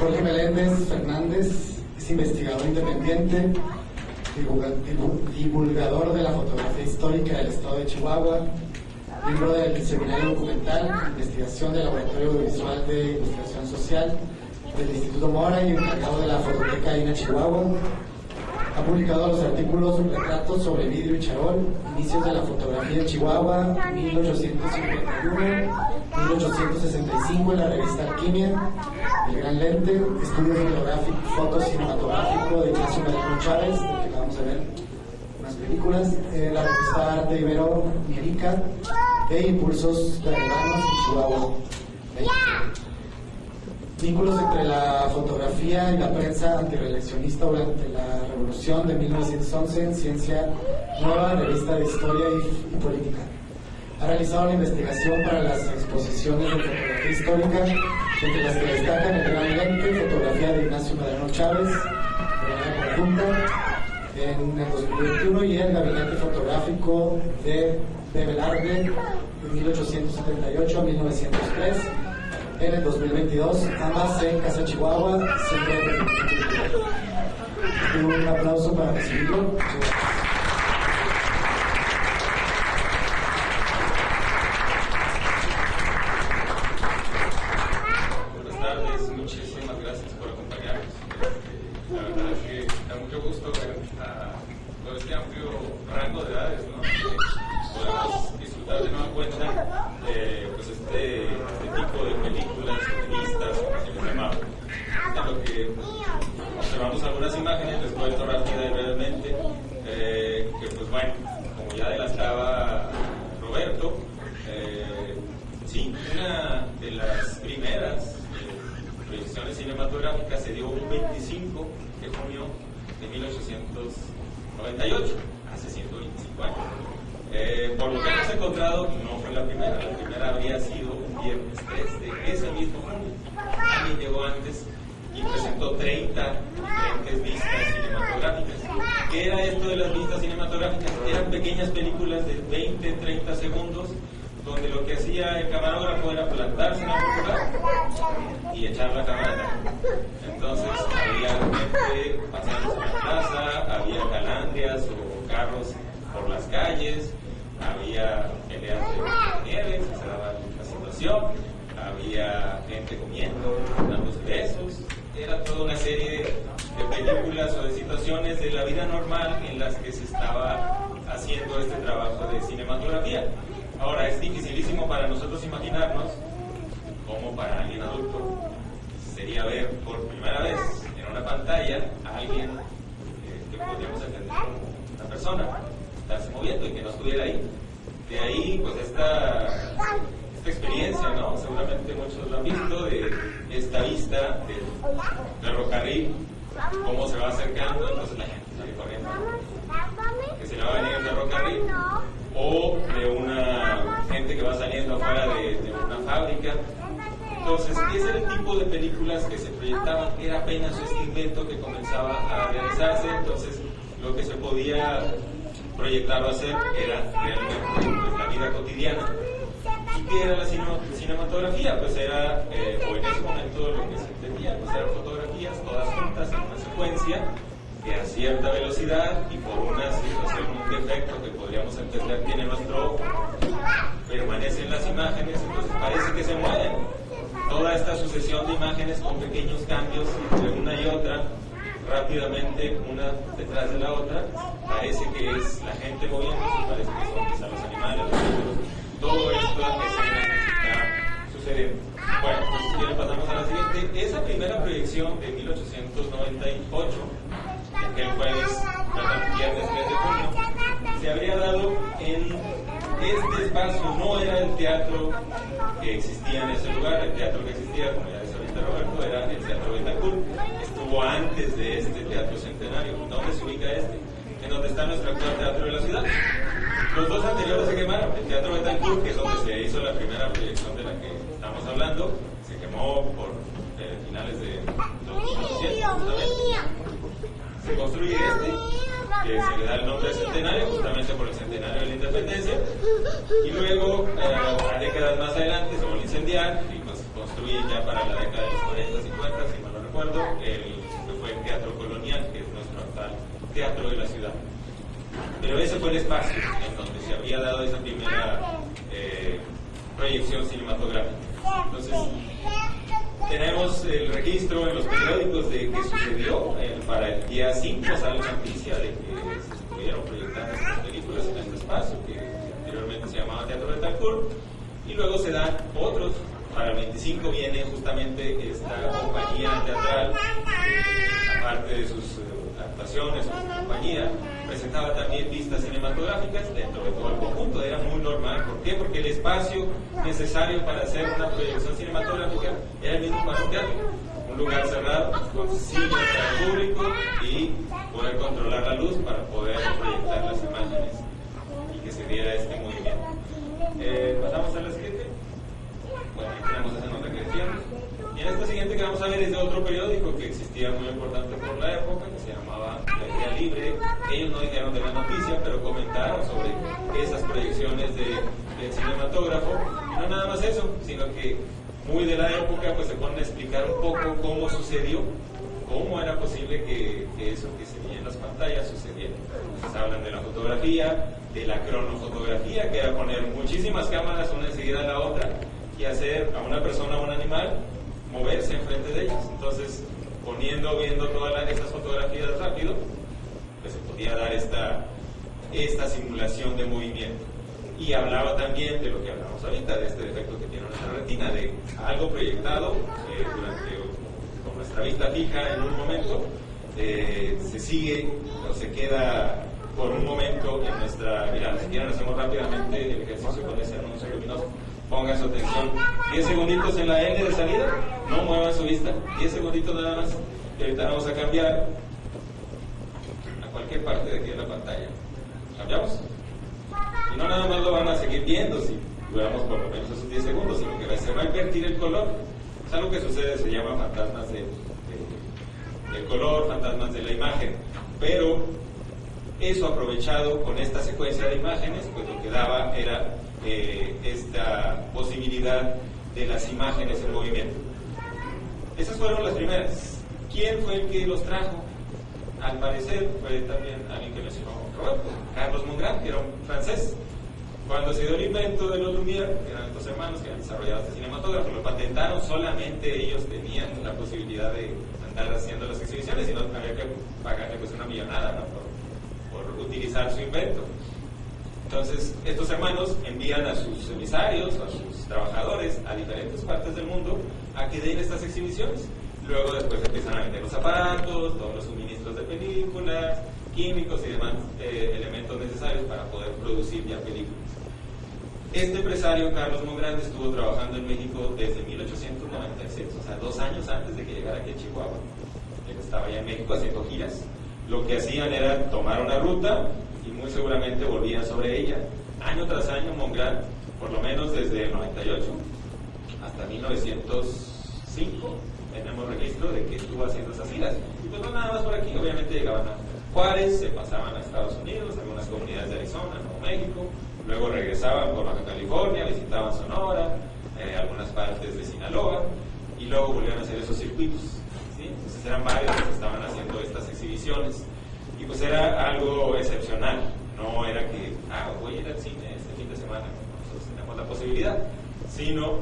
Jorge Meléndez Fernández es investigador independiente, divulgador de la fotografía histórica del estado de Chihuahua, miembro del Seminario Documental, Investigación del Laboratorio Audiovisual de Ilustración Social del Instituto Mora y encargado de la Fototeca INA Chihuahua. Ha publicado los artículos Retratos sobre vidrio y charol, Inicios de la fotografía en Chihuahua, 1851-1865 en la revista Alquimia, El Gran Lente, Estudio Fotocinematográfico de Ignacio Mariano Chávez, del que acabamos de ver unas películas, la revista Arte Ibero-América e Impulsos Talibanos en Chihuahua, México. Vínculos entre la fotografía y la prensa antirreeleccionista durante la Revolución de 1911 en Ciencia Nueva, revista de Historia y Política. Ha realizado la investigación para las exposiciones de fotografía histórica, entre las que destacan El Gran Lente, fotografía de Ignacio Mariano Chávez, de manera conjunta, en el 2021, y el Gabinete Fotográfico de Velarde, de 1878 a 1903. En el 2022, ambas en Casa Chihuahua, Centro de Tecnología. Un aplauso para recibirlo. Buenas tardes, muchísimas gracias por acompañarnos. La verdad es que da mucho gusto ver a todo este amplio rango de edades, ¿no? Podemos disfrutar de nueva cuenta pues este tipo de películas feministas, como se les llamaba. En lo que observamos algunas imágenes, les cuento rápida y brevemente, que pues bueno, como ya adelantaba Roberto, sí, una de las primeras proyecciones cinematográficas se dio un 25 de junio de 1898, hace 125 años. Por lo que hemos encontrado, no fue la primera habría sido un viernes 3 de ese mismo junio. Alguien llegó antes y presentó 30 diferentes vistas cinematográficas. ¿Qué era esto de las vistas cinematográficas? Eran pequeñas películas de 20-30 segundos, donde lo que hacía el camarógrafo era plantarse en algún lugar y echar la cámara. Entonces había gente pasando por la plaza, había calandrias o carros por las calles, había peleas de nieve, se daba la situación, había gente comiendo, dándose besos. Era toda una serie de películas o de situaciones de la vida normal en las que se estaba haciendo este trabajo de cinematografía. Ahora, es dificilísimo para nosotros imaginarnos cómo para alguien adulto sería ver por primera vez en una pantalla a alguien que podríamos entender como una persona, estarse moviendo y que no estuviera ahí. De ahí, pues, esta experiencia, ¿no? Seguramente muchos lo han visto, de esta vista del ferrocarril, cómo se va acercando, entonces la gente sale corriendo, que se le va a venir el ferrocarril, o de una gente que va saliendo afuera de una fábrica. Entonces, ese era el tipo de películas que se proyectaban, era apenas este invento que comenzaba a realizarse. Entonces, lo que se podía proyectar o hacer era realmente pues, la vida cotidiana. ¿Y qué era la cinematografía? Pues era, o en ese momento lo que se entendía, pues eran fotografías todas juntas en una secuencia, que a cierta velocidad y por una situación, un defecto que podríamos entender tiene nuestro ojo, permanecen las imágenes, entonces parece que se mueven. Toda esta sucesión de imágenes con pequeños cambios entre una y otra, rápidamente una detrás de la otra, parece que es la gente moviéndose, parece que son quizá los animales, todo esto es que está sucediendo. Bueno, pues si le pasamos a la siguiente. Esa primera proyección de 1898, aquel jueves, viernes 3 de junio, se habría dado en este espacio. No era el teatro que existía en ese lugar, el teatro que existía, como ya decía ahorita Roberto, era el Teatro Betancourt. Estuvo antes de este Teatro Centenario. ¿Dónde se ubica este? En donde está nuestro actual teatro de la ciudad. Los dos anteriores se quemaron. El Teatro Betancourt, que es donde se hizo la primera proyección de la que estamos hablando, se quemó por finales de 2017, justamente. Se construye este, que se le da el nombre de Centenario, justamente por el centenario de la independencia, y luego, a décadas más adelante, se volvió a incendiar y pues, se construye ya para la década de los 40, 50, si mal no recuerdo, que fue el Teatro Colonial, que es nuestro actual teatro de la ciudad. Pero ese fue el espacio en donde se había dado esa primera proyección cinematográfica. Entonces, tenemos el registro en los periódicos de que sucedió. Para el día 5 sale la noticia de que se estuvieron proyectando estas películas en este espacio, que anteriormente se llamaba Teatro Betancourt, y luego se dan otros. Para el 25 viene justamente esta compañía teatral, aparte de sus actuaciones o su compañía, presentaba también vistas cinematográficas dentro de todo el conjunto. Era muy normal. ¿Por qué? Porque el espacio necesario para hacer una proyección cinematográfica era el mismo para un teatro. Un lugar cerrado, con sillas para el público y poder controlar la luz para poder proyectar las imágenes y que se viera este movimiento. Pasamos a la siguiente. Bueno, ahí tenemos esa nota que decíamos. Y en esta siguiente que vamos a ver es de otro periódico que existía muy importante por la época, que se llamaba La Idea Libre. Ellos no dijeron de la noticia, pero comentaron sobre esas proyecciones del cinematógrafo. Y no nada más eso, sino que muy de la época pues se ponen a explicar un poco cómo sucedió, cómo era posible que eso que se veía en las pantallas sucediera. Entonces hablan de la fotografía, de la cronofotografía, que era poner muchísimas cámaras una enseguida a la otra y hacer a una persona o un animal moverse enfrente de ellas. Entonces, viendo todas esas fotografías rápido, pues se podía dar esta simulación de movimiento. Y hablaba también de lo que hablamos ahorita, de este defecto que tiene nuestra retina, de algo proyectado con nuestra vista fija en un momento, se sigue o se queda por un momento en nuestra mirada. Si quieren, hacemos rápidamente el ejercicio con ese anuncio luminoso. Pongan su atención. 10 segunditos en la L de salida, no muevan su vista. 10 segunditos nada más. Y ahorita vamos a cambiar a cualquier parte de aquí de la pantalla. ¿Cambiamos? Y no nada más lo van a seguir viendo si duramos por lo menos esos 10 segundos, sino que se va a invertir el color. Es algo que sucede, se llama fantasmas del color, fantasmas de la imagen. Pero eso aprovechado con esta secuencia de imágenes, pues lo que daba era esta posibilidad de las imágenes en movimiento. Esas fueron las primeras. ¿Quién fue el que los trajo? Al parecer fue también alguien que mencionó Roberto, Carlos Mongrand, que era un francés. Cuando se dio el invento de los Lumière, que eran estos hermanos que habían desarrollado este cinematógrafo, lo patentaron, solamente ellos tenían la posibilidad de andar haciendo las exhibiciones y no había que pagarle pues una millonada, ¿no? por utilizar su invento. Entonces, estos hermanos envían a sus emisarios, a sus trabajadores a diferentes partes del mundo a que den estas exhibiciones. Luego después empiezan a vender los aparatos, todos los suministros de películas, químicos y demás elementos necesarios para poder producir ya películas. Este empresario, Carlos Mongrand, estuvo trabajando en México desde 1896, o sea, 2 años antes de que llegara aquí a Chihuahua. Él estaba ya en México haciendo giras. Lo que hacían era tomar una ruta y muy seguramente volvían sobre ella. Año tras año, Mongrand, por lo menos desde el 98 hasta 1905, tenemos registro de que estuvo haciendo esas giras. Y pues no nada más por aquí, obviamente llegaban a Juárez, se pasaban a Estados Unidos, algunas comunidades de Arizona, Nuevo México, luego regresaban por Baja California, visitaban Sonora, algunas partes de Sinaloa, y luego volvían a hacer esos circuitos, ¿sí? Entonces eran varios los que estaban haciendo estas exhibiciones, y pues era algo excepcional, no era que, voy a ir al cine este fin de semana, nosotros tenemos la posibilidad, sino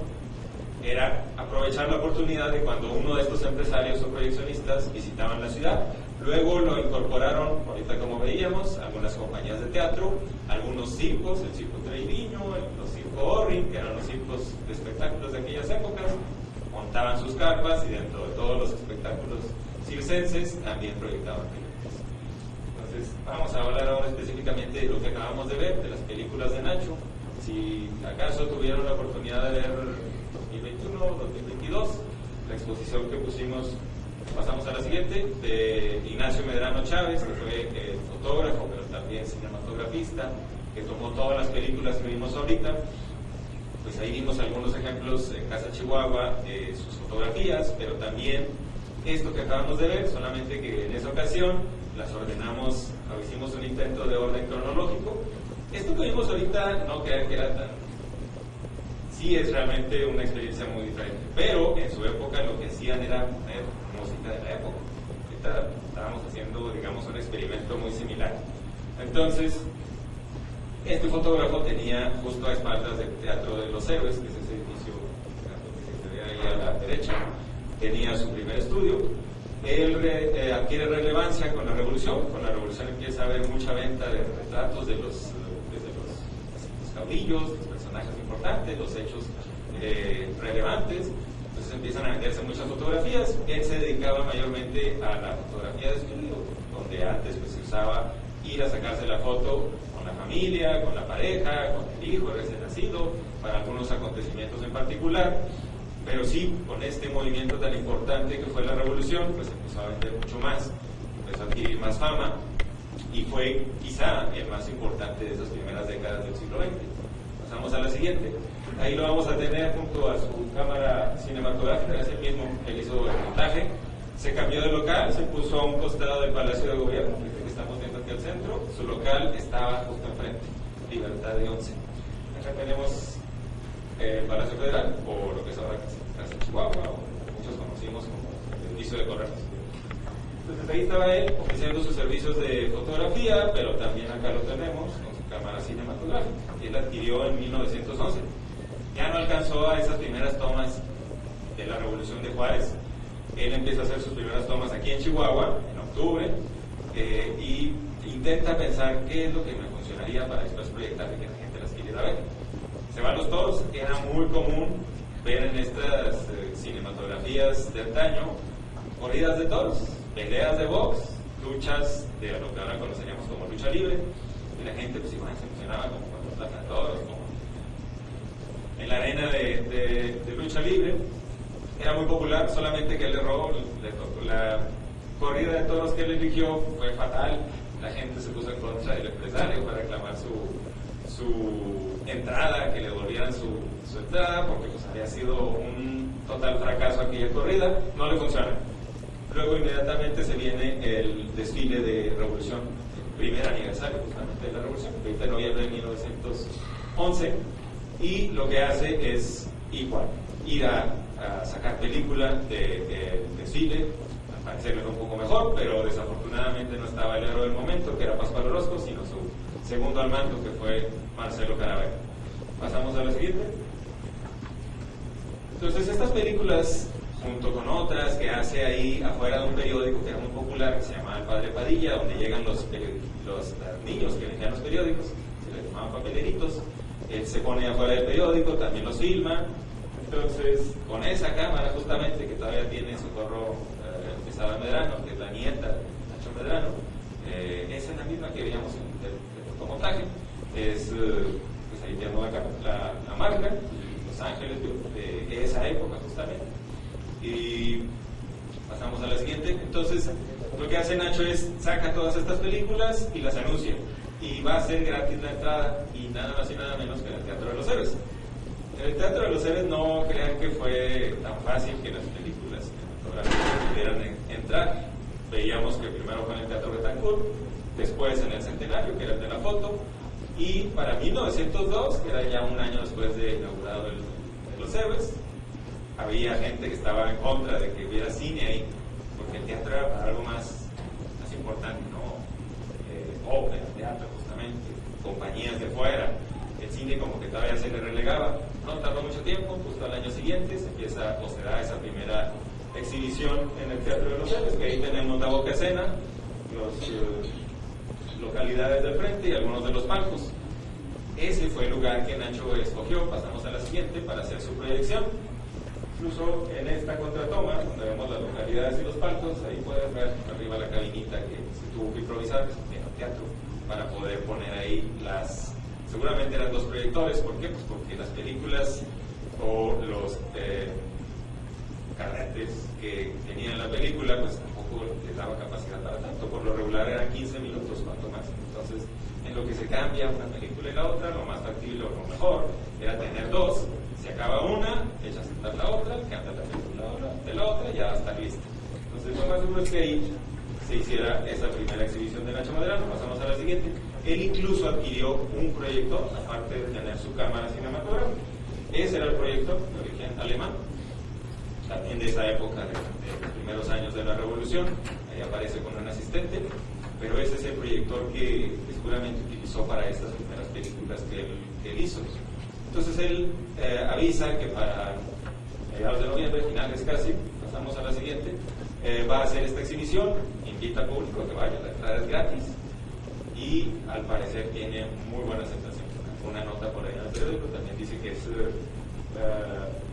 era aprovechar la oportunidad de cuando uno de estos empresarios o proyeccionistas visitaban la ciudad. Luego lo incorporaron, ahorita como veíamos, algunas compañías de teatro, algunos circos, el Circo Treviño, los Circo Orrin, que eran los circos de espectáculos de aquellas épocas, montaban sus carpas y dentro de todos los espectáculos circenses también proyectaban películas. Entonces, vamos a hablar ahora específicamente de lo que acabamos de ver, de las películas de Nacho. Si acaso tuvieron la oportunidad de ver 2021, 2022, la exposición que pusimos, pasamos a la siguiente, de Ignacio Medrano Chávez, que fue fotógrafo, pero también cinematografista, que tomó todas las películas que vimos ahorita. Pues ahí vimos algunos ejemplos en Casa Chihuahua de sus fotografías, pero también esto que acabamos de ver, solamente que en esa ocasión las ordenamos, hicimos un intento de orden cronológico. Esto que vimos ahorita no crean que era tan sí es realmente una experiencia muy diferente. Pero en su época lo que hacían era poner música de la época. Ahorita estábamos haciendo, digamos, un experimento muy similar. Entonces, este fotógrafo tenía justo a espaldas del Teatro de los Héroes, que es ese edificio que se ve ahí a la derecha, tenía su primer estudio. Él adquiere relevancia con la Revolución. Con la Revolución empieza a haber mucha venta de retratos de los caudillos, los personajes importantes, los hechos relevantes. Entonces empiezan a venderse muchas fotografías. Él se dedicaba mayormente a la fotografía de estudio, donde antes pues, se usaba ir a sacarse la foto con la familia, con la pareja, con el hijo recién nacido, para algunos acontecimientos en particular. Pero sí, con este movimiento tan importante que fue la Revolución, pues empezó a vender mucho más, empezó a adquirir más fama y fue quizá el más importante de esas primeras décadas del siglo XX. Pasamos a la siguiente. Ahí lo vamos a tener junto a su cámara cinematográfica, es el mismo que hizo el montaje. Se cambió de local, se puso a un costado del Palacio de Gobierno, que estamos viendo aquí al centro. Su local estaba justo enfrente, Libertad de 11. Acá tenemos el Palacio Federal, o lo que es ahora Casa Chihuahua, o muchos conocimos como el edificio de Correos. Entonces ahí estaba él ofreciendo sus servicios de fotografía, pero también acá lo tenemos con su cámara cinematográfica, que él adquirió en 1911. Ya no alcanzó a esas primeras tomas de la Revolución de Juárez. Él empieza a hacer sus primeras tomas aquí en Chihuahua, en octubre, y intenta pensar qué es lo que me funcionaría para después proyectar y que la gente las quisiera ver. Se van los toros. Era muy común ver en estas cinematografías de antaño corridas de toros, peleas de box, luchas de lo que ahora conoceríamos como lucha libre, y la gente pues igual se emocionaba como cuando platan toros, como en la arena de lucha libre. Era muy popular, solamente que él erró, la corrida de toros que él eligió fue fatal. La gente se puso en contra del empresario para reclamar su entrada, que le devolvieran su entrada, porque pues había sido un total fracaso aquella corrida. No le funciona. Luego inmediatamente se viene el desfile de Revolución, el primer aniversario justamente de la Revolución, el 20 de noviembre de 1911, y lo que hace es igual, ir a sacar película de desfile. Al parecer era un poco mejor, pero desafortunadamente no estaba el héroe del momento, que era Pascual Orozco, sino su segundo al mando, que fue Marcelo Caravera. Pasamos a la siguiente. Entonces estas películas, junto con otras que hace ahí afuera de un periódico que era muy popular, que se llamaba El Padre Padilla, donde llegan los niños que vendían los periódicos, se les llamaban papeleritos. Él se pone afuera del periódico, también los filma. Entonces, con esa cámara justamente, que todavía tiene Socorro Quesada Medrano, que es la nieta de Nacho Medrano, esa es la misma que veíamos en el fotomontaje. Es, pues ahí tenemos la marca, Los Ángeles de esa época justamente. Y pasamos a la siguiente. Entonces, lo que hace Nacho es saca todas estas películas y las anuncia. Y va a ser gratis la entrada, y nada más y nada menos que en el Teatro de los Héroes. En el Teatro de los Héroes no crean que fue tan fácil que las películas cinematográficas pudieran entrar. Veíamos que primero fue en el Teatro Betancourt, después en el Centenario, que era el de la foto, y para 1902, que era ya un año después de inaugurado el de los Héroes, había gente que estaba en contra de que hubiera cine ahí, porque el teatro era para algo más importante, ¿no? Ópera, teatro justamente, compañías de fuera. El cine como que todavía se le relegaba. No tardó mucho tiempo, justo al año siguiente se empieza o se da esa primera exhibición en el Teatro de los Héroes, que ahí tenemos la boca escena, las localidades del frente y algunos de los palcos. Ese fue el lugar que Nacho escogió. Pasamos a la siguiente para hacer su proyección. Incluso en esta contratoma, donde vemos las localidades y los palcos, ahí puedes ver arriba la cabinita que se tuvo que improvisar en el teatro para poder poner ahí seguramente eran dos proyectores. ¿Por qué? Pues porque las películas o los carretes que tenían la película, pues tampoco les daba capacidad para tanto. Por lo regular eran 15 minutos, cuanto más. Entonces, en lo que se cambia una película y la otra, lo más factible o lo mejor era tener dos. Se acaba una, echas a sentar la otra, cambia la película de la otra y ya va a estar lista. Entonces, lo más seguro es que ahí se hiciera esa primera exhibición de Nacho Medrano. Pasamos a la siguiente. Él incluso adquirió un proyector, aparte de tener su cámara cinematográfica. Ese era el proyecto de origen alemán, también de esa época, de los primeros años de la Revolución. Ahí aparece con un asistente, pero ese es el proyector que seguramente utilizó para estas primeras películas que él hizo. Entonces él avisa que para mediados de noviembre, finales casi, pasamos a la siguiente, va a hacer esta exhibición, invita al público a que vaya, la entrada es gratis y al parecer tiene muy buena aceptación. Una nota por ahí en el periódico también dice que es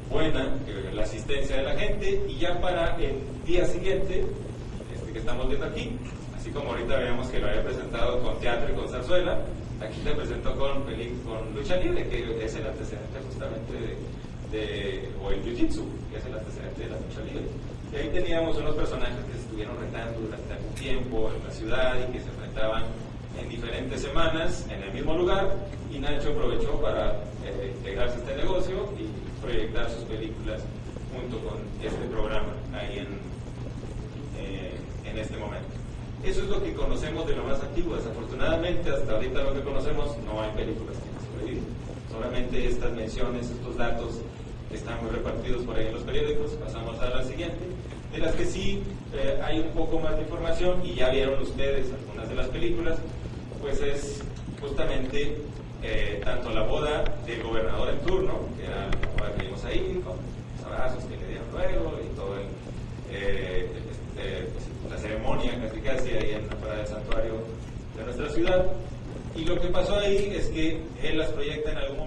buena la asistencia de la gente, y ya para el día siguiente, que estamos viendo aquí, así como ahorita veíamos que lo había presentado con teatro y con zarzuela, aquí se presentó con lucha libre, que es el antecedente justamente o el jiu-jitsu, que es el antecedente de la lucha libre. Y ahí teníamos unos personajes que se estuvieron retando durante algún tiempo en la ciudad y que se enfrentaban en diferentes semanas en el mismo lugar, y Nacho aprovechó para integrarse a este negocio y proyectar sus películas junto con este programa ahí en este momento. Eso es lo que conocemos de lo más antiguo. Desafortunadamente, hasta ahorita lo que conocemos, no hay películas que han sobrevivido. Solamente estas menciones, estos datos que están muy repartidos por ahí en los periódicos. Pasamos a la siguiente, de las que sí hay un poco más de información, y ya vieron ustedes algunas de las películas. Pues es justamente tanto la boda del gobernador en turno, que era la boda que vimos ahí, con los abrazos que le dieron luego y todo la ceremonia casi ahí en la parada del santuario de nuestra ciudad. Y lo que pasó ahí es que él las proyecta en algún